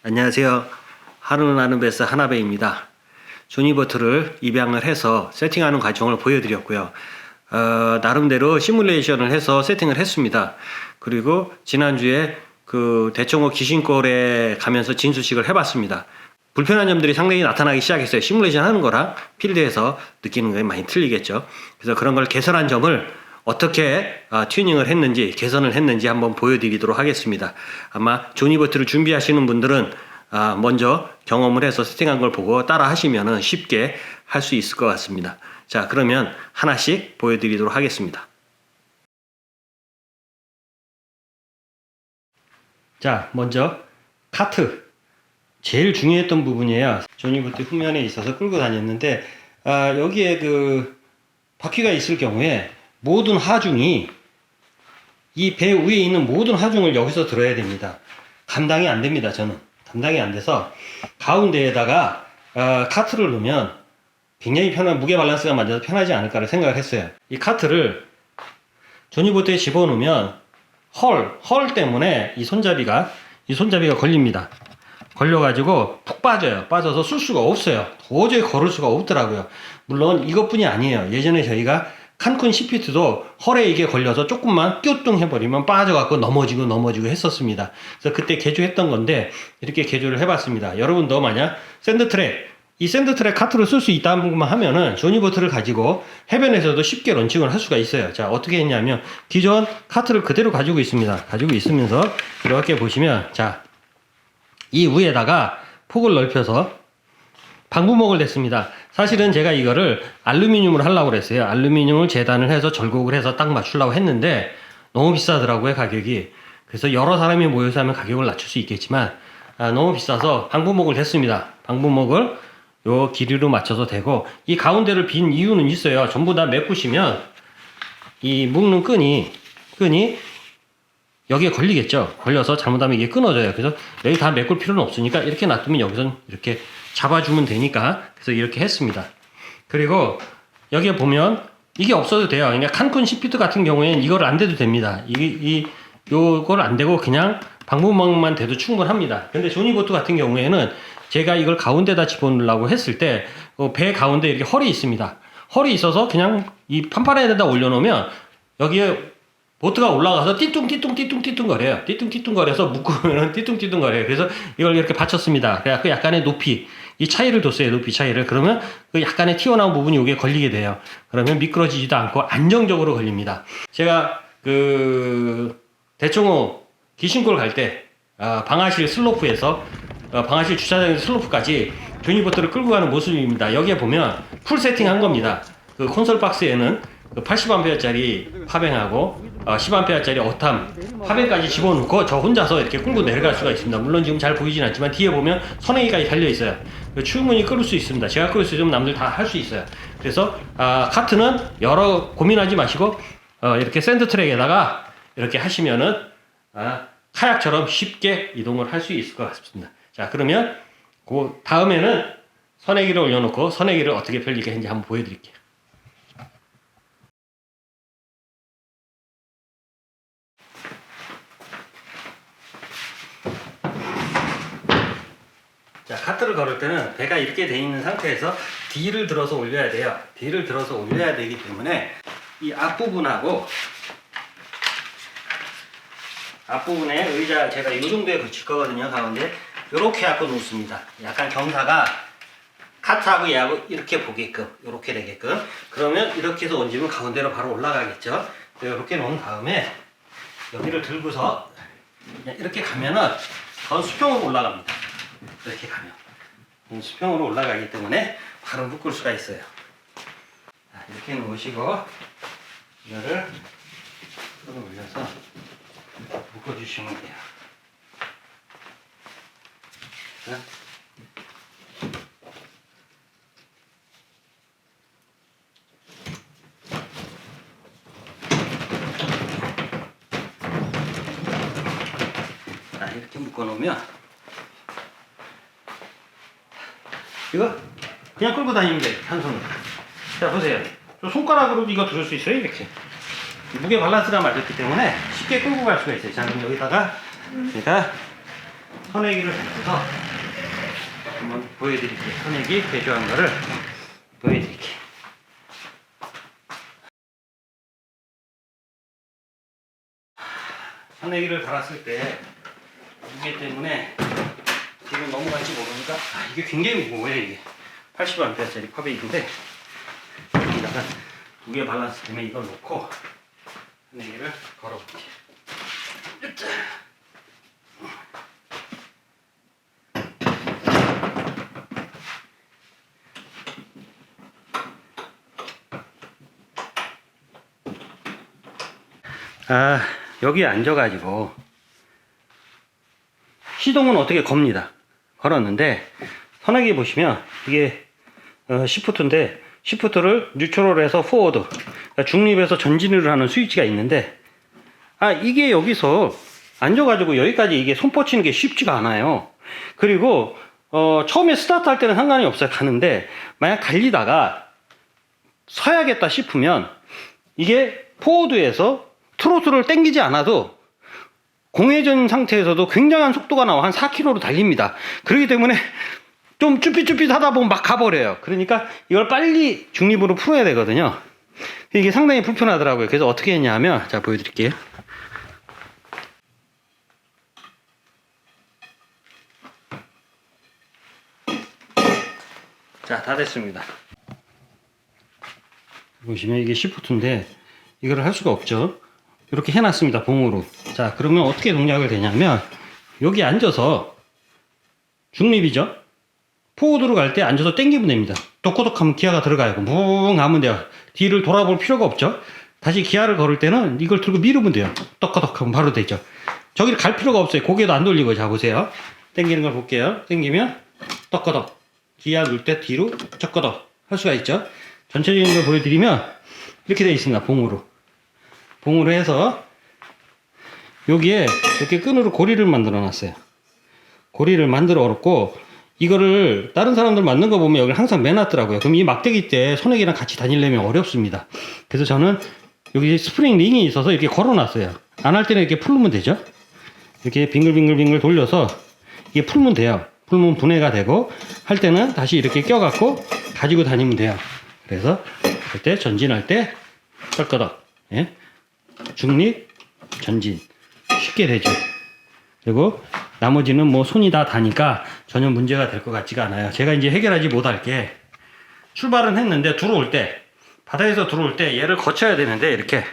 안녕하세요. 하루는 아는 베스 하나배입니다. 조니버트를 입양을 해서 세팅하는 과정을 보여드렸고요. 나름대로 시뮬레이션을 해서 세팅을 했습니다. 그리고 지난주에 그 대청호 귀신골에 가면서 진수식을 해봤습니다. 불편한 점들이 상당히 나타나기 시작했어요. 시뮬레이션 하는 거랑 필드에서 느끼는 게 많이 틀리겠죠. 그래서 그런 걸 개선한 점을 어떻게 튜닝을 했는지, 개선을 했는지 한번 보여드리도록 하겠습니다. 아마 조니버트를 준비하시는 분들은 먼저 경험을 해서 세팅한 걸 보고 따라 하시면 쉽게 할 수 있을 것 같습니다. 자, 그러면 하나씩 보여드리도록 하겠습니다. 자, 먼저 카트. 제일 중요했던 부분이에요. 조니버트 후면에 있어서 끌고 다녔는데, 여기에 그 바퀴가 있을 경우에 모든 하중이 이 배 위에 있는 모든 하중을 여기서 들어야 됩니다. 감당이 안 됩니다. 저는 감당이 안 돼서 가운데에다가 카트를 넣으면 굉장히 편한, 무게 밸런스가 맞아서 편하지 않을까를 생각을 했어요. 이 카트를 조니버트에 집어넣으면 헐 때문에 이 손잡이가 걸립니다. 걸려가지고 푹 빠져요. 빠져서 쓸 수가 없어요. 도저히 걸을 수가 없더라고요. 물론 이것뿐이 아니에요. 예전에 저희가 칸쿤 시피트도 헐에 이게 걸려서 조금만 껴뚱 해버리면 빠져갖고 넘어지고 했었습니다. 그래서 그때 개조했던 건데 이렇게 개조를 해봤습니다. 여러분도 만약 이 샌드트랙 카트를 쓸 수 있다는 부분만 하면은 조니버트를 가지고 해변에서도 쉽게 런칭을 할 수가 있어요. 자, 어떻게 했냐면 기존 카트를 그대로 가지고 있습니다. 가지고 있으면서 이렇게 보시면, 자, 이 위에다가 폭을 넓혀서 방부목을 냈습니다. 사실은 제가 이거를 알루미늄으로 하려고 그랬어요. 알루미늄을 재단을 해서 절곡을 해서 딱 맞추려고 했는데 너무 비싸더라고요, 가격이. 그래서 여러 사람이 모여서 하면 가격을 낮출 수 있겠지만 너무 비싸서 방부목을 했습니다. 방부목을 요 길이로 맞춰서 대고, 이 가운데를 빈 이유는 있어요. 전부 다 메꾸시면 이 묶는 끈이 여기에 걸리겠죠. 걸려서 잘못하면 이게 끊어져요. 그래서 여기 다 메꿀 필요는 없으니까 이렇게 놔두면 여기선 이렇게 잡아주면 되니까, 그래서 이렇게 했습니다. 그리고 여기에 보면 이게 없어도 돼요. 그러니까 칸쿤 시피트 같은 경우에는 이걸 안 대도 됩니다. 요걸 안 대고 그냥 방부막만 대도 충분합니다. 근데 조니버트 같은 경우에는 제가 이걸 가운데다 집어넣으려고 했을 때 배 가운데 이렇게 헐이 있습니다. 헐이 있어서 그냥 이 판판에다 올려놓으면 여기에 보트가 올라가서 띠뚱 거려요. 띠뚱 거려서 묶으면 띠뚱 거려요. 그래서 이걸 이렇게 받쳤습니다. 그래갖고 약간의 높이, 이 차이를 뒀어요. 높이 차이를. 그러면 그 약간의 튀어나온 부분이 여기에 걸리게 돼요. 그러면 미끄러지지도 않고 안정적으로 걸립니다. 제가 그 대청호 귀신골 갈 때 방아실 슬로프에서 방아실 주차장에서 슬로프까지 조니버트를 끌고 가는 모습입니다. 여기에 보면 풀 세팅한 겁니다. 그 콘솔 박스에는 80A짜리 파뱅하고 10A짜리 어탐 파뱅까지 집어넣고 저 혼자서 이렇게 끌고 내려갈 수가 있습니다. 물론 지금 잘 보이진 않지만 뒤에 보면 선행이까지 달려 있어요. 충분히 끌을 수 있습니다. 제가 끌을 수 있으면 남들 다 할 수 있어요. 그래서 카트는 여러 고민하지 마시고 이렇게 샌드 트랙에다가 이렇게 하시면은 카약처럼 쉽게 이동을 할 수 있을 것 같습니다. 자, 그러면 그 다음에는 선행이를 올려놓고 선행이를 어떻게 펼리게 했는지 한번 보여드릴게요. 자, 카트를 걸을 때는 배가 이렇게 돼 있는 상태에서 D를 들어서 올려야 돼요. D를 들어서 올려야 되기 때문에 이 앞부분에 의자 제가 이 정도에 붙일 거거든요. 가운데 이렇게 갖고 놓습니다. 약간 경사가 카트하고 얘하고 이렇게 보게끔, 이렇게 되게끔. 그러면 이렇게 해서 얹으면 가운데로 바로 올라가겠죠. 이렇게 놓은 다음에 여기를 들고서 이렇게 가면은 더 수평으로 올라갑니다. 이렇게 가면 수평으로 올라가기 때문에 바로 묶을 수가 있어요. 자, 이렇게 놓으시고 이거를 끌어올려서 묶어주시면 돼요. 자, 이렇게 묶어놓으면 이거 그냥 끌고 다니면 돼요. 한 손으로. 자, 보세요. 저 손가락으로 이거 들을 수 있어요. 이렇게 무게 밸런스가 맞았기 때문에 쉽게 끌고 갈 수가 있어요. 자, 그럼 여기다가 제가 선내기를 해서 한번 보여드릴게요. 선내기 개조한 거를 보여드릴게요. 선내기를 달았을 때 무게 때문에 지금 넘어갈지 모르니까 이게 굉장히 무거워요. 이게 80A짜리 파베이크인데 여기다가 무게 밸런스 때문에 이걸 놓고 선내기를 걸어볼게요. 여기에 앉아가지고 시동은 어떻게 겁니다. 걸었는데 선내기 보시면 이게 시프트인데 시프트를 뉴트럴을 해서 포워드, 그러니까 중립에서 전진을 하는 스위치가 있는데 이게 여기서 앉아가지고 여기까지 이게 손 뻗치는 게 쉽지가 않아요. 그리고 처음에 스타트 할 때는 상관이 없어요. 가는데 만약 달리다가 서야겠다 싶으면 이게 포워드에서 트로트를 당기지 않아도 공회전 상태에서도 굉장한 속도가 나와 한 4km로 달립니다. 그렇기 때문에 좀 쭈삣쭈삣 하다 보면 막 가버려요. 그러니까 이걸 빨리 중립으로 풀어야 되거든요. 이게 상당히 불편하더라고요. 그래서 어떻게 했냐면 자 보여드릴게요. 자, 다 됐습니다. 보시면 이게 시프트인데 이거를 할 수가 없죠. 이렇게 해놨습니다. 봉으로. 자, 그러면 어떻게 동작을 되냐면 여기 앉아서 중립이죠. 포워드로 갈 때 앉아서 당기면 됩니다. 똑똑 하면 기아가 들어가요. 뭉 하면 돼요. 뒤를 돌아볼 필요가 없죠. 다시 기아를 걸을 때는 이걸 들고 밀으면 돼요. 똑똑 하면 바로 되죠. 저기를 갈 필요가 없어요. 고개도 안 돌리고. 자, 보세요. 당기는 걸 볼게요. 당기면 똑똑. 기아 누를 때 뒤로 쩍거덕 할 수가 있죠. 전체적인 걸 보여드리면 이렇게 되어 있습니다. 봉으로 해서 여기에 이렇게 끈으로 고리를 만들어 놨어요. 고리를 만들어 놓고 이거를 다른 사람들 만든 거 보면 여기 항상 매놨더라고요. 그럼 이 막대기 때 손에게랑 같이 다니려면 어렵습니다. 그래서 저는 여기 스프링 링이 있어서 이렇게 걸어 놨어요. 안 할 때는 이렇게 풀면 되죠. 이렇게 빙글빙글 돌려서 이게 풀면 돼요. 풀면 분해가 되고 할 때는 다시 이렇게 껴갖고 가지고 다니면 돼요. 그래서 그때 전진할 때 쩔거덕, 예? 중립, 전진 쉽게 되죠. 그리고 나머지는 뭐 손이 다 다니까 전혀 문제가 될 것 같지가 않아요. 제가 이제 해결하지 못할 게 출발은 했는데 들어올 때 바다에서 들어올 때 얘를 거쳐야 되는데 이렇게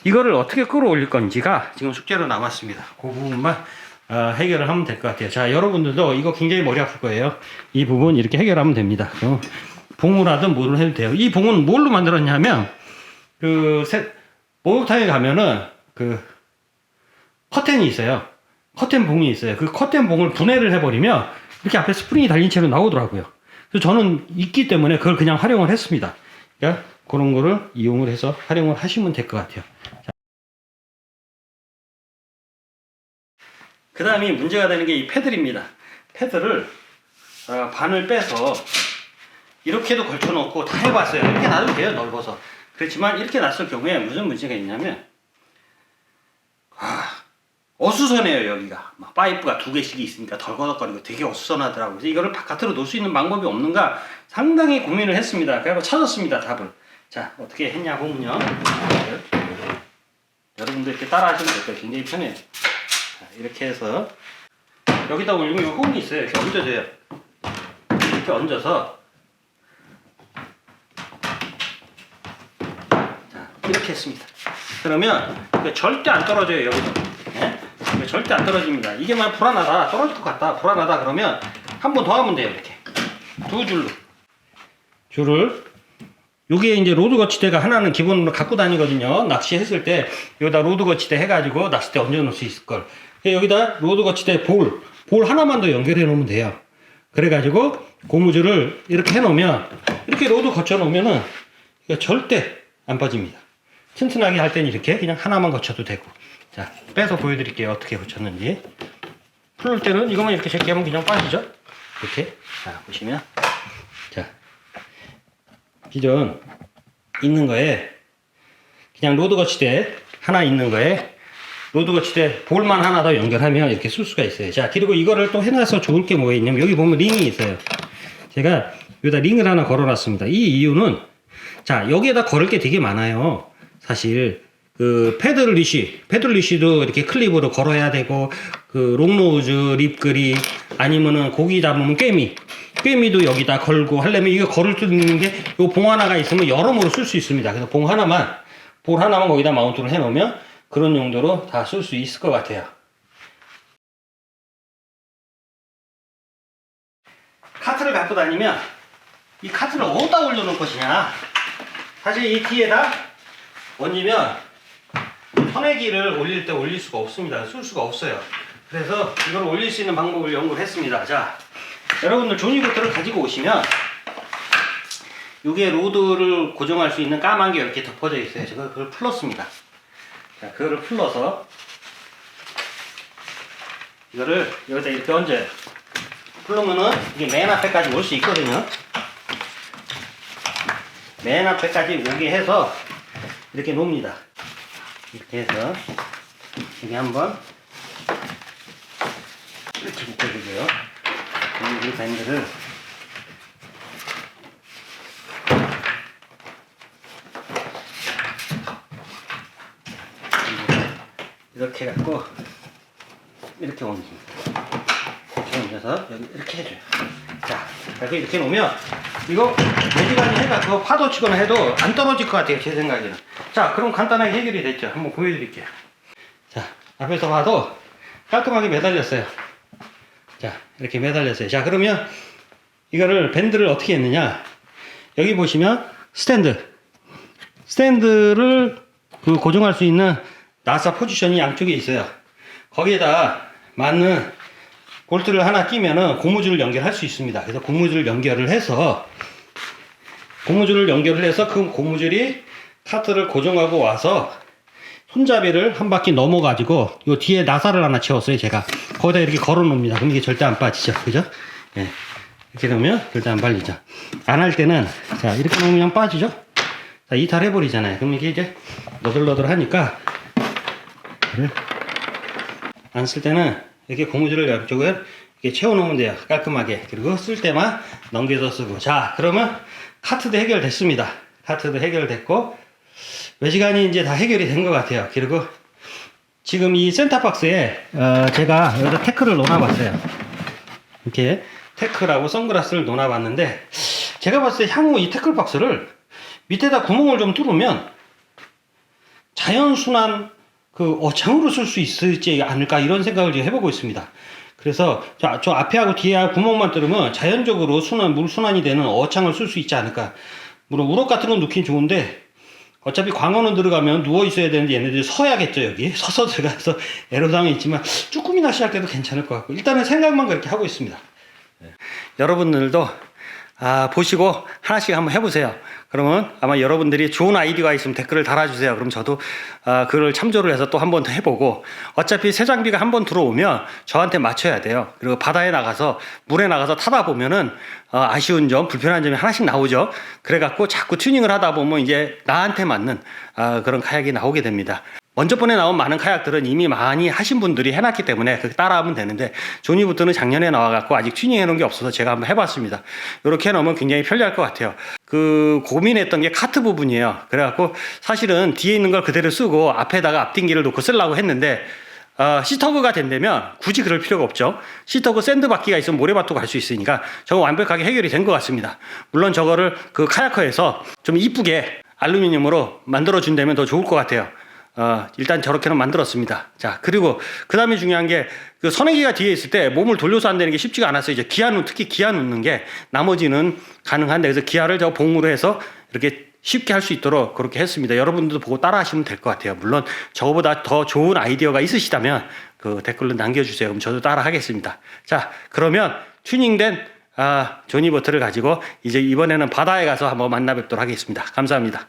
이거를 어떻게 끌어올릴 건지가 지금 숙제로 남았습니다. 그 부분만 해결을 하면 될 것 같아요. 자, 여러분들도 이거 굉장히 머리 아플 거예요. 이 부분 이렇게 해결하면 됩니다. 봉을 하든 뭐를 해도 돼요. 이 봉은 뭘로 만들었냐면 목욕탕에 가면은 커튼이 있어요. 커튼 봉이 있어요. 그 커튼 봉을 분해를 해버리면 이렇게 앞에 스프링이 달린 채로 나오더라고요. 그래서 저는 있기 때문에 그걸 그냥 활용을 했습니다. 그러니까 그런 거를 이용을 해서 활용을 하시면 될 것 같아요. 그 다음에 문제가 되는 게 이 패들입니다. 패들을 반을 빼서 이렇게도 걸쳐놓고 다 해봤어요. 이렇게 놔도 돼요, 넓어서. 그렇지만 이렇게 놨을 경우에 무슨 문제가 있냐면 어수선해요. 여기가 막 파이프가 2개씩이 있으니까 덜거덕거리고 되게 어수선하더라고요. 그래서 이거를 바깥으로 놓을 수 있는 방법이 없는가 상당히 고민을 했습니다. 그래서 찾았습니다. 답을. 자, 어떻게 했냐 보면요, 여러분들 이렇게 따라 하시면 될 거예요. 굉장히 편해요. 자, 이렇게 해서 여기다 올리면 이 홈이 있어요. 이렇게 얹어줘요. 이렇게 얹어서 자, 이렇게 했습니다. 그러면 절대 안 떨어져요. 여기서. 네? 절대 안 떨어집니다. 이게 만 불안하다, 떨어질 것 같다, 불안하다 그러면 한 번 더 하면 돼요. 이렇게 2줄로 줄을, 요게 이제 로드 거치대가 하나는 기본으로 갖고 다니거든요. 낚시했을 때 여기다 로드 거치대 해가지고 낚싯대 얹어 놓을 수 있을 걸. 여기다 로드 거치대 볼 하나만 더 연결해 놓으면 돼요. 그래가지고 고무줄을 이렇게 해 놓으면, 이렇게 로드 거쳐 놓으면은 절대 안 빠집니다. 튼튼하게 할 때는 이렇게 그냥 하나만 거쳐도 되고. 자, 빼서 보여드릴게요. 어떻게 거쳤는지. 풀을 때는 이것만 이렇게 제끼하면 그냥 빠지죠. 이렇게. 자, 보시면. 자, 기존 있는 거에 그냥 로드 거치대 하나 있는 거에 로드 거치대 볼만 하나 더 연결하면 이렇게 쓸 수가 있어요. 자, 그리고 이거를 또 해놔서 좋을 게 뭐가 있냐면 여기 보면 링이 있어요. 제가 여기다 링을 하나 걸어놨습니다. 이 이유는 자, 여기에다 걸을 게 되게 많아요. 사실 그 패들리쉬도 이렇게 클립으로 걸어야 되고, 그 롱노즈, 립그립, 아니면은 고기 잡으면 꿰미도 여기다 걸고 하려면 이거 걸을 수 있는 게 요 봉 하나가 있으면 여러모로 쓸 수 있습니다. 그래서 볼 하나만 거기다 마운트를 해 놓으면 그런 용도로 다 쓸 수 있을 것 같아요. 카트를 갖고 다니면 이 카트를 어디다 올려놓을 것이냐. 사실 이 뒤에다 얹으면 선회기를 올릴 때 올릴 수가 없습니다. 쓸 수가 없어요. 그래서 이걸 올릴 수 있는 방법을 연구를 했습니다. 자, 여러분들 조니보트를 가지고 오시면 이게 로드를 고정할 수 있는 까만 게 이렇게 덮어져 있어요. 제가 그걸 풀었습니다. 자, 그거를 풀러서 이거를 여기다 이렇게 얹어요. 풀으면은 이게 맨 앞에까지 올 수 있거든요. 맨 앞에까지 오게 해서 이렇게 놓습니다. 이렇게 해서 여기 한번 이렇게 묶어주고요. 이 밴드를 이렇게 해갖고 이렇게 옮깁니다. 이렇게 옮겨서 여기 이렇게 해줘요. 자, 이렇게 놓으면 이거 매지간이 해갖고 파도 치거나 해도 안 떨어질 것 같아요. 제 생각에는. 자, 그럼 간단하게 해결이 됐죠. 한번 보여드릴게요. 자, 앞에서 봐도 깔끔하게 매달렸어요. 자, 이렇게 매달렸어요. 자, 그러면 이거를 밴드를 어떻게 했느냐. 여기 보시면 스탠드를 그 고정할 수 있는 나사 포지션이 양쪽에 있어요. 거기에다 맞는 볼트를 하나 끼면은 고무줄을 연결할 수 있습니다. 그래서 고무줄을 연결을 해서 그 고무줄이 카트를 고정하고 와서 손잡이를 한 바퀴 넘어 가지고 요 뒤에 나사를 하나 채웠어요. 제가 거기다 이렇게 걸어 놓습니다. 그럼 이게 절대 안 빠지죠. 그죠? 예. 이렇게 놓으면 절대 안 발리죠. 안 할 때는 자, 이렇게 놓으면 그냥 빠지죠. 자, 이탈해 버리잖아요. 그럼 이게 이제 너덜너덜 하니까 안 쓸 때는 이렇게 고무줄을 양쪽을 이렇게 채워 놓으면 돼요. 깔끔하게. 그리고 쓸 때만 넘겨서 쓰고. 자, 그러면 카트도 해결됐습니다. 카트도 해결됐고 외지간이 이제 다 해결이 된 것 같아요. 그리고 지금 이 센터박스에 제가 여기다 태클을 놓아봤어요. 이렇게 태클하고 선글라스를 놓아봤는데 제가 봤을 때 향후 이 태클박스를 밑에다 구멍을 좀 뚫으면 자연순환 그 어창으로 쓸 수 있을지 않을까 이런 생각을 해보고 있습니다. 그래서 저 앞에하고 뒤에 구멍만 뚫으면 자연적으로 물 순환이 되는 어창을 쓸 수 있지 않을까. 물론 우럭 같은 건 넣긴 좋은데 어차피 광어는 들어가면 누워 있어야 되는데 얘네들이 서야겠죠. 여기 서서 들어가서 애로사항이 있지만 쭈꾸미 낚시할 때도 괜찮을 것 같고 일단은 생각만 그렇게 하고 있습니다. 네. 여러분들도 보시고 하나씩 한번 해보세요. 그러면 아마 여러분들이 좋은 아이디어가 있으면 댓글을 달아주세요. 그럼 저도 그걸 참조를 해서 또 한 번 더 해보고 어차피 새 장비가 한 번 들어오면 저한테 맞춰야 돼요. 그리고 바다에 나가서 물에 나가서 타다 보면은 아쉬운 점, 불편한 점이 하나씩 나오죠. 그래갖고 자꾸 튜닝을 하다 보면 이제 나한테 맞는 그런 카약이 나오게 됩니다. 먼저 번에 나온 많은 카약들은 이미 많이 하신 분들이 해놨기 때문에 그렇게 따라하면 되는데 조니부터는 작년에 나와갖고 아직 튜닝 해놓은 게 없어서 제가 한번 해봤습니다. 이렇게 해놓으면 굉장히 편리할 것 같아요. 그 고민했던 게 카트 부분이에요. 그래갖고 사실은 뒤에 있는 걸 그대로 쓰고 앞에다가 앞딩기를 놓고 쓰려고 했는데 시터그가 된다면 굳이 그럴 필요가 없죠. 시터그 샌드바퀴가 있으면 모래밭도 갈 수 있으니까 저거 완벽하게 해결이 된 것 같습니다. 물론 저거를 그 카야커에서 좀 이쁘게 알루미늄으로 만들어 준다면 더 좋을 것 같아요. 일단 저렇게는 만들었습니다. 자, 그리고 그 다음에 중요한 게 그 선행기가 뒤에 있을 때 몸을 돌려서 한다는 게 쉽지가 않았어요. 이제 특히 기아 놓는 게 나머지는 가능한데 그래서 기아를 저 봉으로 해서 이렇게 쉽게 할 수 있도록 그렇게 했습니다. 여러분들도 보고 따라 하시면 될 것 같아요. 물론 저거보다 더 좋은 아이디어가 있으시다면 그 댓글로 남겨주세요. 그럼 저도 따라 하겠습니다. 자, 그러면 튜닝된 조니버트를 가지고 이제 이번에는 바다에 가서 한번 만나 뵙도록 하겠습니다. 감사합니다.